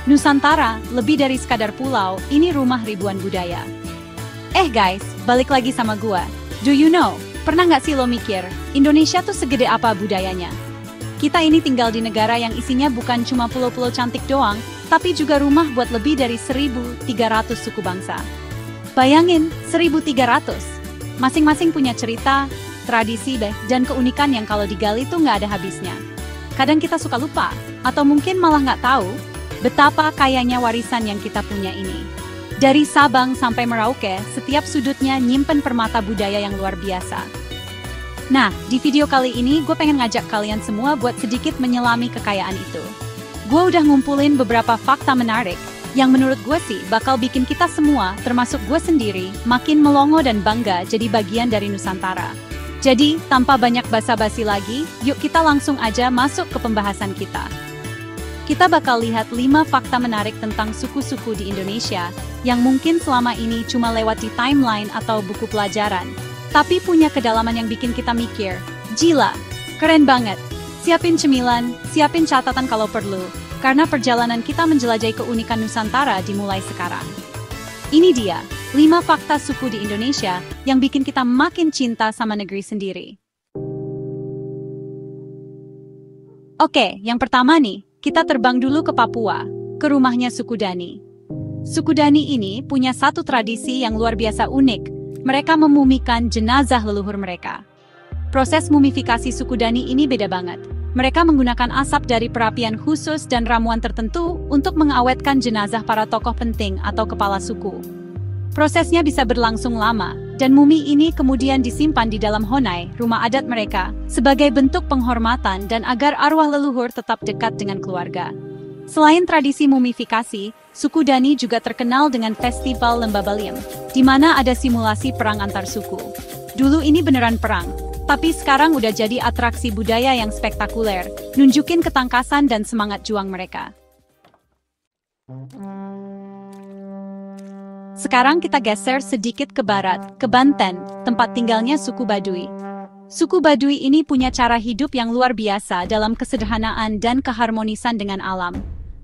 Nusantara, lebih dari sekadar pulau, ini rumah ribuan budaya. Guys, balik lagi sama gua. Do you know, pernah nggak sih lo mikir, Indonesia tuh segede apa budayanya? Kita ini tinggal di negara yang isinya bukan cuma pulau-pulau cantik doang, tapi juga rumah buat lebih dari 1.300 suku bangsa. Bayangin, 1.300. Masing-masing punya cerita, tradisi, dan keunikan yang kalau digali tuh nggak ada habisnya. Kadang kita suka lupa, atau mungkin malah nggak tahu, betapa kayanya warisan yang kita punya ini. Dari Sabang sampai Merauke, setiap sudutnya nyimpen permata budaya yang luar biasa. Nah, di video kali ini gue pengen ngajak kalian semua buat sedikit menyelami kekayaan itu. Gue udah ngumpulin beberapa fakta menarik, yang menurut gue sih bakal bikin kita semua, termasuk gue sendiri, makin melongo dan bangga jadi bagian dari Nusantara. Jadi, tanpa banyak basa-basi lagi, yuk kita langsung aja masuk ke pembahasan kita. Kita bakal lihat 5 fakta menarik tentang suku-suku di Indonesia yang mungkin selama ini cuma lewat di timeline atau buku pelajaran, tapi punya kedalaman yang bikin kita mikir, gila, keren banget. Siapin cemilan, siapin catatan kalau perlu, karena perjalanan kita menjelajahi keunikan Nusantara dimulai sekarang. Ini dia, 5 fakta suku di Indonesia yang bikin kita makin cinta sama negeri sendiri. Oke, yang pertama nih, kita terbang dulu ke Papua, ke rumahnya suku Dani. Suku Dani ini punya satu tradisi yang luar biasa unik. Mereka memumikan jenazah leluhur mereka. Proses mumifikasi suku Dani ini beda banget. Mereka menggunakan asap dari perapian khusus dan ramuan tertentu untuk mengawetkan jenazah para tokoh penting atau kepala suku. Prosesnya bisa berlangsung lama, dan mumi ini kemudian disimpan di dalam honai, rumah adat mereka, sebagai bentuk penghormatan dan agar arwah leluhur tetap dekat dengan keluarga. Selain tradisi mumifikasi, suku Dani juga terkenal dengan Festival Lembah-Baliem, di mana ada simulasi perang antar suku. Dulu ini beneran perang, tapi sekarang udah jadi atraksi budaya yang spektakuler, nunjukin ketangkasan dan semangat juang mereka. Sekarang kita geser sedikit ke barat, ke Banten, tempat tinggalnya suku Baduy. Suku Baduy ini punya cara hidup yang luar biasa dalam kesederhanaan dan keharmonisan dengan alam.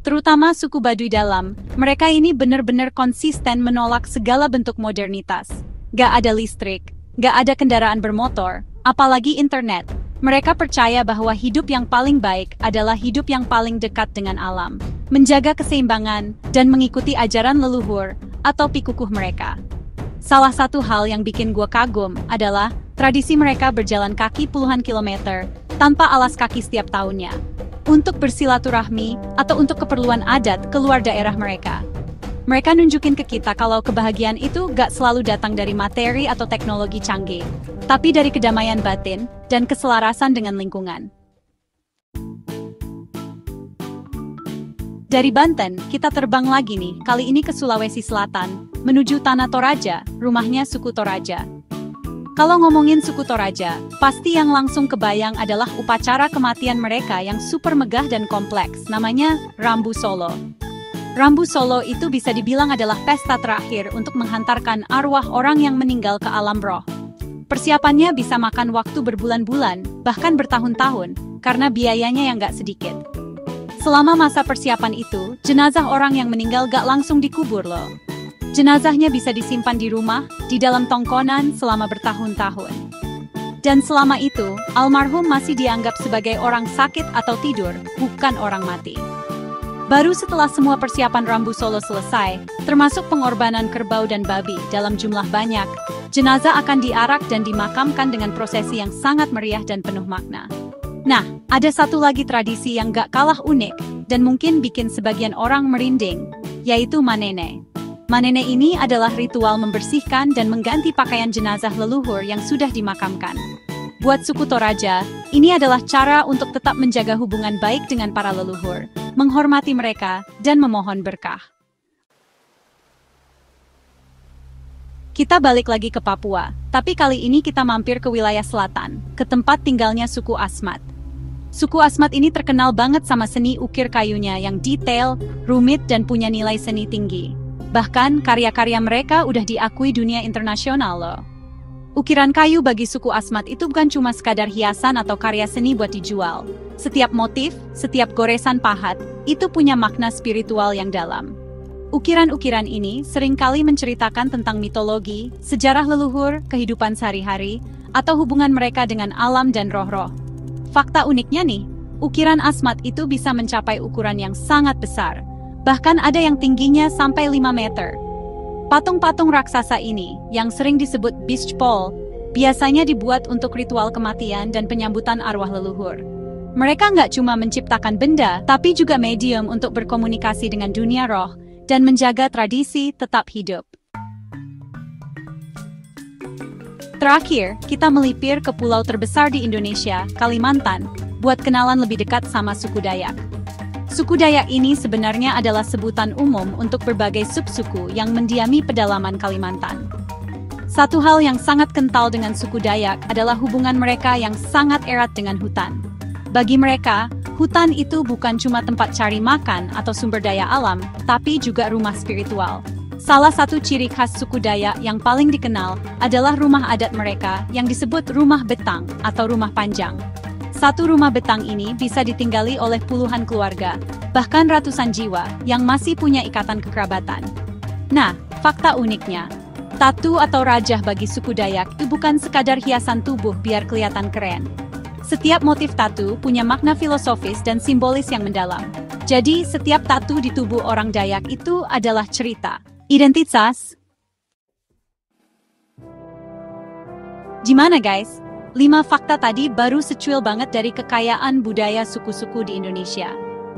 Terutama suku Baduy Dalam, mereka ini benar-benar konsisten menolak segala bentuk modernitas. Gak ada listrik, gak ada kendaraan bermotor, apalagi internet. Mereka percaya bahwa hidup yang paling baik adalah hidup yang paling dekat dengan alam, menjaga keseimbangan, dan mengikuti ajaran leluhur atau pikukuh mereka. Salah satu hal yang bikin gua kagum adalah tradisi mereka berjalan kaki puluhan kilometer tanpa alas kaki setiap tahunnya, untuk bersilaturahmi atau untuk keperluan adat keluar daerah mereka. Mereka nunjukin ke kita kalau kebahagiaan itu gak selalu datang dari materi atau teknologi canggih, tapi dari kedamaian batin dan keselarasan dengan lingkungan. Dari Banten, kita terbang lagi nih, kali ini ke Sulawesi Selatan, menuju Tanah Toraja, rumahnya suku Toraja. Kalau ngomongin suku Toraja, pasti yang langsung kebayang adalah upacara kematian mereka yang super megah dan kompleks, namanya Rambu Solo. Rambu Solo itu bisa dibilang adalah pesta terakhir untuk menghantarkan arwah orang yang meninggal ke alam roh. Persiapannya bisa makan waktu berbulan-bulan, bahkan bertahun-tahun, karena biayanya yang gak sedikit. Selama masa persiapan itu, jenazah orang yang meninggal gak langsung dikubur loh. Jenazahnya bisa disimpan di rumah, di dalam tongkonan selama bertahun-tahun. Dan selama itu, almarhum masih dianggap sebagai orang sakit atau tidur, bukan orang mati. Baru setelah semua persiapan Rambu Solo selesai, termasuk pengorbanan kerbau dan babi dalam jumlah banyak, jenazah akan diarak dan dimakamkan dengan prosesi yang sangat meriah dan penuh makna. Nah, ada satu lagi tradisi yang gak kalah unik, dan mungkin bikin sebagian orang merinding, yaitu Manene. Manene ini adalah ritual membersihkan dan mengganti pakaian jenazah leluhur yang sudah dimakamkan. Buat suku Toraja, ini adalah cara untuk tetap menjaga hubungan baik dengan para leluhur, menghormati mereka, dan memohon berkah. Kita balik lagi ke Papua, tapi kali ini kita mampir ke wilayah selatan, ke tempat tinggalnya suku Asmat. Suku Asmat ini terkenal banget sama seni ukir kayunya yang detail, rumit, dan punya nilai seni tinggi. Bahkan, karya-karya mereka udah diakui dunia internasional loh. Ukiran kayu bagi suku Asmat itu bukan cuma sekadar hiasan atau karya seni buat dijual. Setiap motif, setiap goresan pahat, itu punya makna spiritual yang dalam. Ukiran-ukiran ini seringkali menceritakan tentang mitologi, sejarah leluhur, kehidupan sehari-hari, atau hubungan mereka dengan alam dan roh-roh. Fakta uniknya nih, ukiran Asmat itu bisa mencapai ukuran yang sangat besar. Bahkan ada yang tingginya sampai 5 meter. Patung-patung raksasa ini, yang sering disebut Beast Pole, biasanya dibuat untuk ritual kematian dan penyambutan arwah leluhur. Mereka nggak cuma menciptakan benda, tapi juga medium untuk berkomunikasi dengan dunia roh, dan menjaga tradisi tetap hidup. Terakhir, kita melipir ke pulau terbesar di Indonesia, Kalimantan, buat kenalan lebih dekat sama suku Dayak. Suku Dayak ini sebenarnya adalah sebutan umum untuk berbagai subsuku yang mendiami pedalaman Kalimantan. Satu hal yang sangat kental dengan suku Dayak adalah hubungan mereka yang sangat erat dengan hutan. Bagi mereka, hutan itu bukan cuma tempat cari makan atau sumber daya alam, tapi juga rumah spiritual. Salah satu ciri khas suku Dayak yang paling dikenal adalah rumah adat mereka yang disebut rumah betang atau rumah panjang. Satu rumah betang ini bisa ditinggali oleh puluhan keluarga, bahkan ratusan jiwa yang masih punya ikatan kekerabatan. Nah, fakta uniknya, tatu atau rajah bagi suku Dayak itu bukan sekadar hiasan tubuh biar kelihatan keren. Setiap motif tatu punya makna filosofis dan simbolis yang mendalam. Jadi, setiap tatu di tubuh orang Dayak itu adalah cerita, identitas. Gimana guys? 5 fakta tadi baru secuil banget dari kekayaan budaya suku-suku di Indonesia.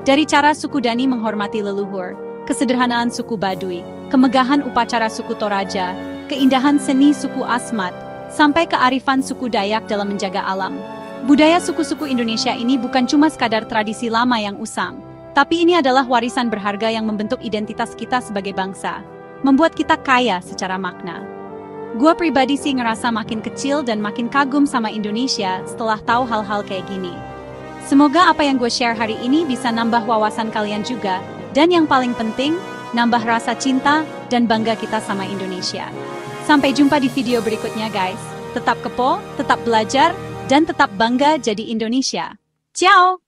Dari cara suku Dani menghormati leluhur, kesederhanaan suku Baduy, kemegahan upacara suku Toraja, keindahan seni suku Asmat, sampai kearifan suku Dayak dalam menjaga alam. Budaya suku-suku Indonesia ini bukan cuma sekadar tradisi lama yang usang, tapi ini adalah warisan berharga yang membentuk identitas kita sebagai bangsa, membuat kita kaya secara makna. Gue pribadi sih ngerasa makin kecil dan makin kagum sama Indonesia setelah tahu hal-hal kayak gini. Semoga apa yang gue share hari ini bisa nambah wawasan kalian juga, dan yang paling penting, nambah rasa cinta dan bangga kita sama Indonesia. Sampai jumpa di video berikutnya guys. Tetap kepo, tetap belajar, dan tetap bangga jadi Indonesia. Ciao!